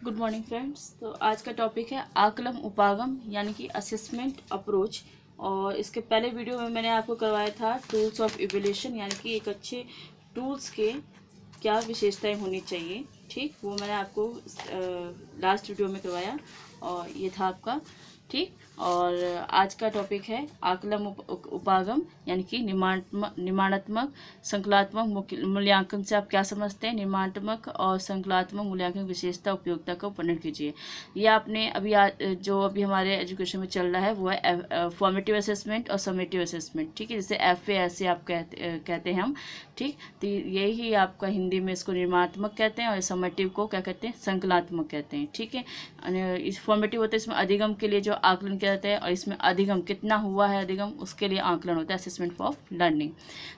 Good morning friends. तो आज का टॉपिक है आकलन उपागम यानी कि असेसमेंट अप्रोच। और इसके पहले वीडियो में मैंने आपको करवाया था टूल्स ऑफ इवैल्यूएशन यानी कि एक अच्छे टूल्स के क्या विशेषताएं होनी चाहिए। ठीक, वो मैंने आपको लास्ट वीडियो में करवाया और ये था आपका। ठीक, और आज का टॉपिक है आकलन उपागम यानी कि निर्माणात्मक संकलात्मक मूल्यांकन से आप क्या समझते हैं। निर्माणात्मक और संकलात्मक मूल्यांकन विशेषता उपयोगिता का वर्णन कीजिए। ये आपने जो अभी हमारे एजुकेशन में चल रहा है वो है फॉर्मेटिव असेसमेंट और समेटिव असेसमेंट। ठीक है, जैसे FA आप कहते हैं हम। ठीक, तो यही आपका हिंदी में इसको निर्माणात्मक कहते हैं और समेटिव को क्या कहते हैं, संकलात्मक कहते हैं। ठीक है, इस फॉर्मेटिव होता है, इसमें अधिगम के लिए जो आकलन किया जाता है और इसमें अधिगम कितना हुआ है, अधिगम उसके लिए आकलन होता है, असेसमेंट ऑफ लर्निंग।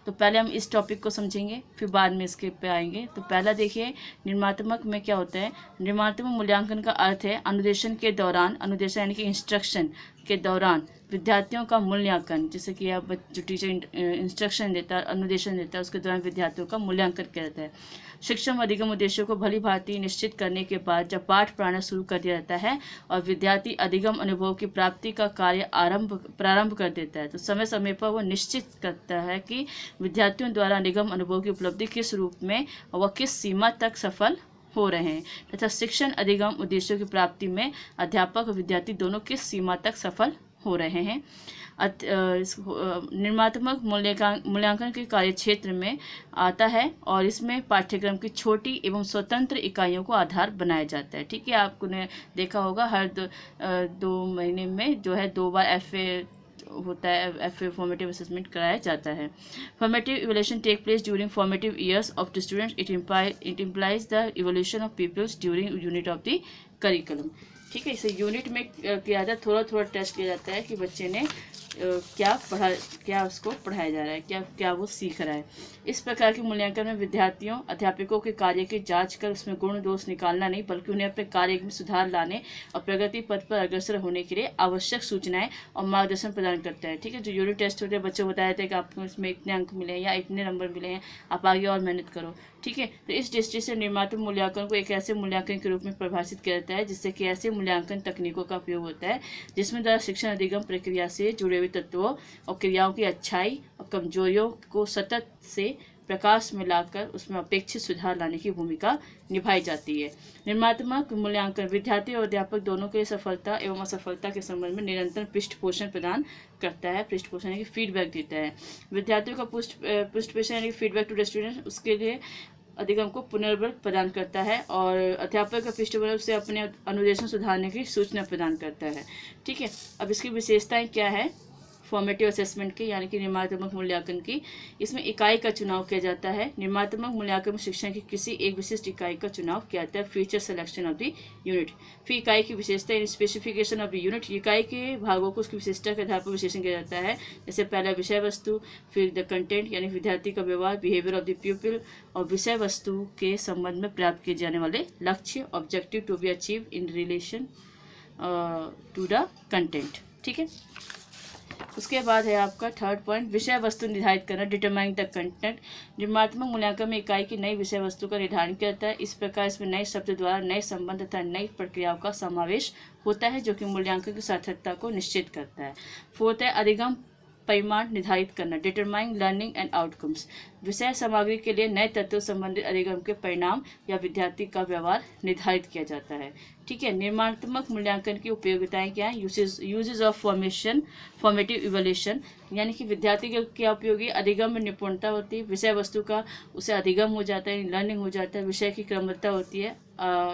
तो पहले हम इस टॉपिक को समझेंगे, फिर बाद में इसके पे आएंगे। तो पहला देखिए, निर्माणात्मक में क्या होता है। निर्माणात्मक मूल्यांकन का अर्थ है अनुदेशन के दौरान, अनुदेशन यानी कि इंस्ट्रक्शन के दौरान विद्यार्थियों का मूल्यांकन। जैसे कि आप जो टीचर इंस्ट्रक्शन देता है, अनुदेशन देता है, उसके दौरान विद्यार्थियों का मूल्यांकन किया जाता है। शिक्षण अधिगम उद्देश्यों को भली भांति निश्चित करने के बाद जब पाठ पढ़ाना शुरू कर दिया जाता है और विद्यार्थी अधिगम अनुभव की प्राप्ति का कार्य प्रारंभ कर देता है, तो समय समय पर वह निश्चित करता है कि विद्यार्थियों द्वारा अधिगम अनुभव की उपलब्धि किस रूप में और किस सीमा तक सफल हो रहे हैं तथा शिक्षण अधिगम उद्देश्यों की प्राप्ति में अध्यापक और विद्यार्थी दोनों किस सीमा तक सफल हो रहे हैं। निर्माणात्मक मूल्यांकन के कार्य क्षेत्र में आता है और इसमें पाठ्यक्रम की छोटी एवं स्वतंत्र इकाइयों को आधार बनाया जाता है। ठीक है, आपने देखा होगा हर दो महीने में जो है 2 बार FA होता है, FA फॉर्मेटिव असेसमेंट कराया जाता है। Formative evaluation take place during formative years of the students. It implies the evolution of peoples during unit of the curriculum. ठीक है, इसे यूनिट में किया जाता है, थोड़ा थोड़ा टेस्ट किया जाता है कि बच्चे ने क्या उसको पढ़ाया जा रहा है, क्या वो सीख रहा है। इस प्रकार के मूल्यांकन में विद्यार्थियों अध्यापकों के कार्य की जांच कर उसमें गुण दोष निकालना नहीं, बल्कि उन्हें अपने कार्य में सुधार लाने और प्रगति पथ पर अग्रसर होने के लिए आवश्यक सूचनाएं और मार्गदर्शन प्रदान करता है। ठीक है, जो यूनिट टेस्ट होते हैं बच्चों को बताया जाता है कि आपको इसमें इतने अंक मिले हैं या इतने नंबर मिले हैं, आप आगे और मेहनत करो। ठीक है, तो इस दृष्टि से निर्माणात्मक मूल्यांकन को एक ऐसे मूल्यांकन के रूप में परिभाषित किया जाता है जिससे कि ऐसे मूल्यांकन तकनीकों का उपयोग होता है जिसमें द्वारा शिक्षण अधिगम प्रक्रिया से जुड़े हुए तत्वों और क्रियाओं की अच्छाई और कमजोरियों को सतत से प्रकाश में लाकर उसमें अपेक्षित सुधार लाने की भूमिका निभाई जाती है। निर्माणात्मक मूल्यांकन विद्यार्थी और अध्यापक दोनों के लिए सफलता एवं असफलता के संबंध में निरंतर पृष्ठपोषण प्रदान करता है। पृष्ठपोषण यानी कि फीडबैक देता है। विद्यार्थियों का पृष्ठपोषण यानी फीडबैक टू द स्टूडेंट, उसके लिए अधिगम को पुनर्बल प्रदान करता है और अध्यापक का पृष्ठपोषण से अपने अनुदेशन सुधारने की सूचना प्रदान करता है। ठीक है, अब इसकी विशेषताएं क्या है फॉर्मेटिव असेसमेंट की यानी कि निर्माणात्मक मूल्यांकन की। इसमें इकाई का चुनाव किया जाता है। निर्माणात्मक मूल्यांकन में शिक्षण की किसी एक विशिष्ट इकाई का चुनाव किया जाता है। Feature selection of the unit. फिर इकाई की विशेषता इन स्पेसिफिकेशन ऑफ द यूनिट, इकाई के भागों को उसकी विशेषता के आधार पर विशेषण किया जाता है। जैसे पहला विषय वस्तु, फिर द कंटेंट यानी विद्यार्थी का व्यवहार, बिहेवियर ऑफ द प्यूपिल, और विषय वस्तु के संबंध में प्राप्त किए जाने वाले लक्ष्य, objective to be achieve in relation to the content. ठीक है, उसके बाद है आपका थर्ड पॉइंट विषय वस्तु निर्धारित करना, डिटरमाइनिंग द कंटेंट। निर्माणात्मक मूल्यांकन में इकाई की नई विषय वस्तु का निर्धारण किया जाता है। इस प्रकार इसमें नए शब्द द्वारा नए संबंध तथा नई प्रक्रियाओं का समावेश होता है जो कि मूल्यांकन की सार्थकता को निश्चित करता है। फोर्थ है अधिगम परिमाण निर्धारित करना, डिटरमाइनिंग लर्निंग एंड आउटकम्स। विषय सामग्री के लिए नए तत्व संबंधित अधिगम के परिणाम या विद्यार्थी का व्यवहार निर्धारित किया जाता है। ठीक है, निर्माणात्मक मूल्यांकन की उपयोगिताएं क्या है। यूजेज ऑफ फॉर्मेटिव इवैल्यूएशन यानी कि विद्यार्थी के क्या उपयोगी, अधिगम में निपुणता होती है, विषय वस्तु का उसे अधिगम हो जाता है, लर्निंग हो जाता है, विषय की क्रमबद्धता होती है,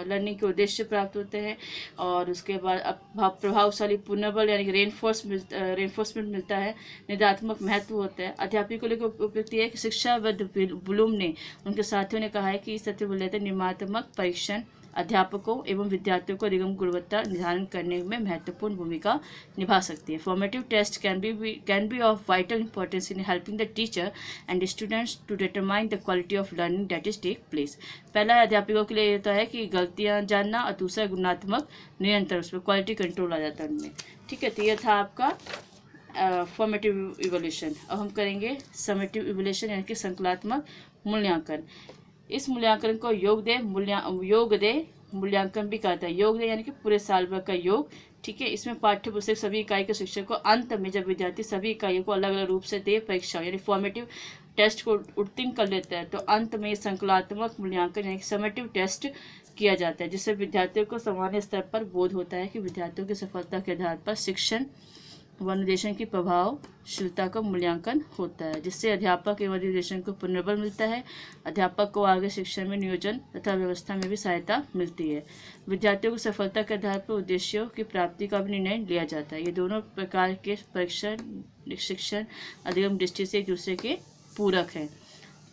लर्निंग के उद्देश्य प्राप्त होते हैं, और उसके बाद प्रभावशाली पुनर्बल यानी कि रेनफोर्समेंट मिलता है, निदात्मक महत्व होता है। अध्यापकों को लेकर उपयुक्त है कि शिक्षाविद ब्लूम ने उनके साथियों ने कहा है कि इस तथ्य बोले थे निर्माणात्मक परीक्षण अध्यापकों एवं विद्यार्थियों को अधिगम गुणवत्ता निर्धारण करने में महत्वपूर्ण भूमिका निभा सकती है। Formative test can be of vital importance in helping the teacher and students to determine the quality of learning that is take place. पहला अध्यापकों के लिए होता है कि गलतियां जानना और दूसरा गुणात्मक निरंतर, उसमें क्वालिटी कंट्रोल आ जाता है उनमें। ठीक है, तो यह था आपका फॉर्मेटिव इवैल्यूएशन। अब हम करेंगे समेटिव इवैल्यूएशन यानी कि संकलात्मक मूल्यांकन। इस मूल्यांकन को योग दे मूल्यांकन भी करता है। योग यानी कि पूरे साल भर का योग, ठीक है। इसमें पाठ्य पुस्तक सभी इकाई के शिक्षक को अंत में जब विद्यार्थी सभी इकाइयों को अलग अलग रूप से दे परीक्षा यानी फॉर्मेटिव टेस्ट को उत्तीर्ण कर लेता है तो अंत में संकलात्मक मूल्यांकन यानी समेटिव टेस्ट किया जाता है, जिससे विद्यार्थियों को सामान्य स्तर पर बोध होता है कि विद्यार्थियों की सफलता के आधार पर शिक्षण व निर्देशन की प्रभावशीलता का मूल्यांकन होता है, जिससे अध्यापक एवं निर्देशन को पुनर्बल मिलता है। अध्यापक को आगे शिक्षा में नियोजन तथा व्यवस्था में भी सहायता मिलती है। विद्यार्थियों को सफलता के आधार पर उद्देश्यों की प्राप्ति का भी निर्णय लिया जाता है। ये दोनों प्रकार के परीक्षण शिक्षण अधिगम दृष्टि से एक दूसरे के पूरक हैं।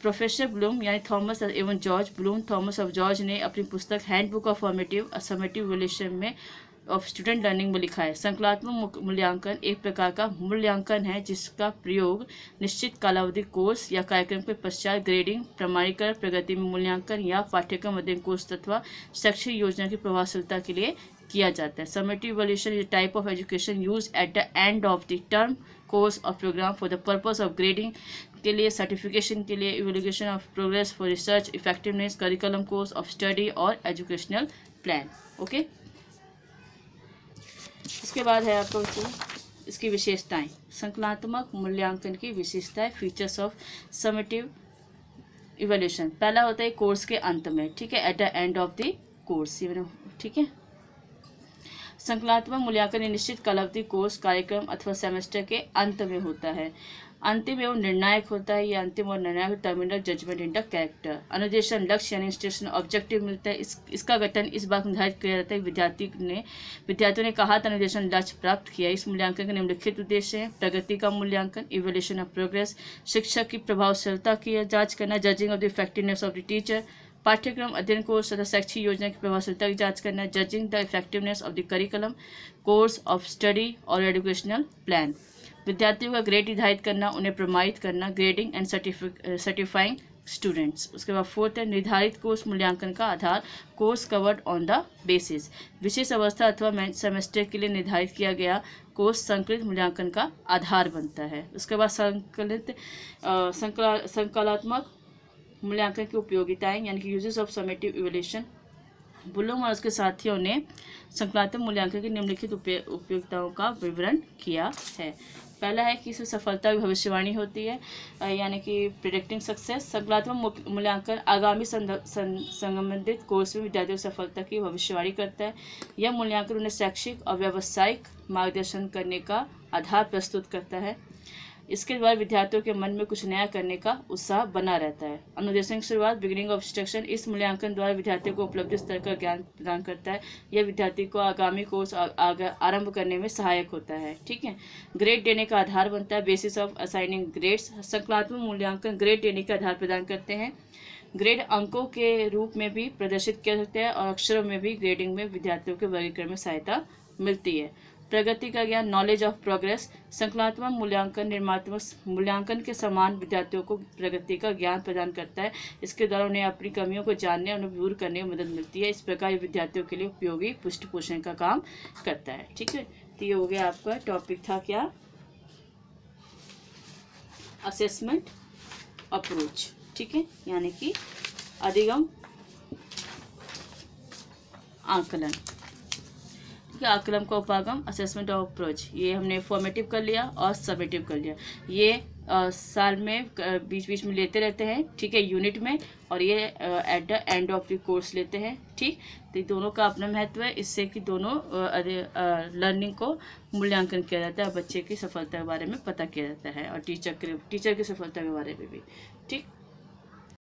प्रोफेसर ब्लूम यानी थॉमस एवं George Bloom Thomas of George ने अपनी पुस्तक handbook of formative summative evaluation में ऑफ स्टूडेंट लर्निंग में लिखा है, संकलात्मक मूल्यांकन एक प्रकार का मूल्यांकन है जिसका प्रयोग निश्चित कालावधि कोर्स या कार्यक्रम के पश्चात ग्रेडिंग, प्रमाणीकरण, प्रगति में मूल्यांकन या पाठ्यक्रम अध्ययन कोर्स अथवा शैक्षिक योजना की प्रभावशीलता के लिए किया जाता है। Summative evaluation is a type of education use at the end of the term course और program for the purpose of grading के लिए, सर्टिफिकेशन के लिए, evaluation of progress for research effectiveness, curriculum course of study और educational plan. Okay, इसके बाद है आपको इसकी विशेषताएं। संकलात्मक मूल्यांकन की विशेषताएं, फीचर्स ऑफ समेटिव इवैल्यूएशन। पहला होता है कोर्स के अंत में, ठीक है, eight the end of the course, ठीक है। संकलात्मक मूल्यांकन निश्चित कालावधि कोर्स, कार्यक्रम अथवा सेमेस्टर के अंत में होता है। अंतिम एवं निर्णायक होता है। यह अंतिम और निर्णायक terminal judgement in the character. अनुदेशन लक्ष्य यानी इंस्ट्रक्शन ऑब्जेक्टिव मिलता है। इसका गठन इस बात निर्धारित किया जाता है विद्यार्थियों ने कहा था अनुदेशन लक्ष्य प्राप्त किया। इस मूल्यांकन के निम्नलिखित उद्देश्य हैं: प्रगति का मूल्यांकन, इवैल्यूएशन ऑफ प्रोग्रेस, शिक्षक की प्रभावशीलता की जांच करना, judging of the effectiveness of the teacher, पाठ्यक्रम अध्ययन कोर्स तथा शैक्षिक योजना की प्रभावशीलता की जांच करना, judging the effectiveness of the curriculum course of study और एजुकेशनल प्लान, विद्यार्थियों का ग्रेड निर्धारित करना, उन्हें प्रमाणित करना, ग्रेडिंग एंड सर्टिफाइंग स्टूडेंट्स। उसके बाद फोर्थ है निर्धारित कोर्स मूल्यांकन का आधार, course covered on the basis, विशेष अवस्था अथवा सेमेस्टर के लिए निर्धारित किया गया कोर्स संकलित मूल्यांकन का आधार बनता है। उसके बाद संकलात्मक मूल्यांकन की उपयोगिताएं यानी कि uses of summative evaluation. Bloom और उसके साथियों ने संकलात्मक मूल्यांकन की निम्नलिखित उपयोगिताओं का विवरण किया है। पहला है कि इसमें सफलता की भविष्यवाणी होती है, यानी कि प्रिडिक्टिंग सक्सेस। संकलात्मक मूल्यांकन आगामी संबंधित कोर्स में विद्यार्थियों की सफलता की भविष्यवाणी करता है। यह मूल्यांकन उन्हें शैक्षिक और व्यावसायिक मार्गदर्शन करने का आधार प्रस्तुत करता है। इसके द्वारा विद्यार्थियों के मन में कुछ नया करने का उत्साह बना रहता है। अनुदेशन की शुरुआत, बिगिनिंग ऑफ इंस्ट्रक्शन। इस मूल्यांकन द्वारा विद्यार्थियों को उपलब्ध स्तर का ज्ञान प्रदान करता है। यह विद्यार्थी को आगामी कोर्स आरंभ करने में सहायक होता है, ठीक है। ग्रेड देने का आधार बनता है, बेसिस ऑफ असाइनिंग ग्रेड्स। संकलात्मक मूल्यांकन ग्रेड देने का आधार प्रदान करते हैं। ग्रेड अंकों के रूप में भी प्रदर्शित किया जाता है और अक्षरों में भी ग्रेडिंग में विद्यार्थियों के वर्गीकरण में सहायता मिलती है। प्रगति का ज्ञान, नॉलेज ऑफ प्रोग्रेस। संकलात्मक मूल्यांकन निर्माणात्मक मूल्यांकन के समान विद्यार्थियों को प्रगति का ज्ञान प्रदान करता है। इसके द्वारा उन्हें अपनी कमियों को जानने और उन्हें दूर करने में मदद मिलती है। इस प्रकार विद्यार्थियों के लिए उपयोगी पृष्ठपोषण का काम करता है, ठीक है। तो ये हो गया आपका टॉपिक था क्या, असेसमेंट अप्रोच, ठीक है, यानी कि अधिगम आकलन, आकलन का उपागम, असेसमेंट ऑफ अप्रोच। ये हमने फॉर्मेटिव कर लिया और समेटिव कर लिया। ये साल में बीच बीच में लेते रहते हैं, ठीक है, यूनिट में, और ये eight the end of the course लेते हैं, ठीक। तो ये दोनों का अपना महत्व है, इससे कि दोनों लर्निंग को मूल्यांकन किया जाता है, बच्चे की सफलता के बारे में पता किया जाता है और टीचर की सफलता के बारे में भी, ठीक।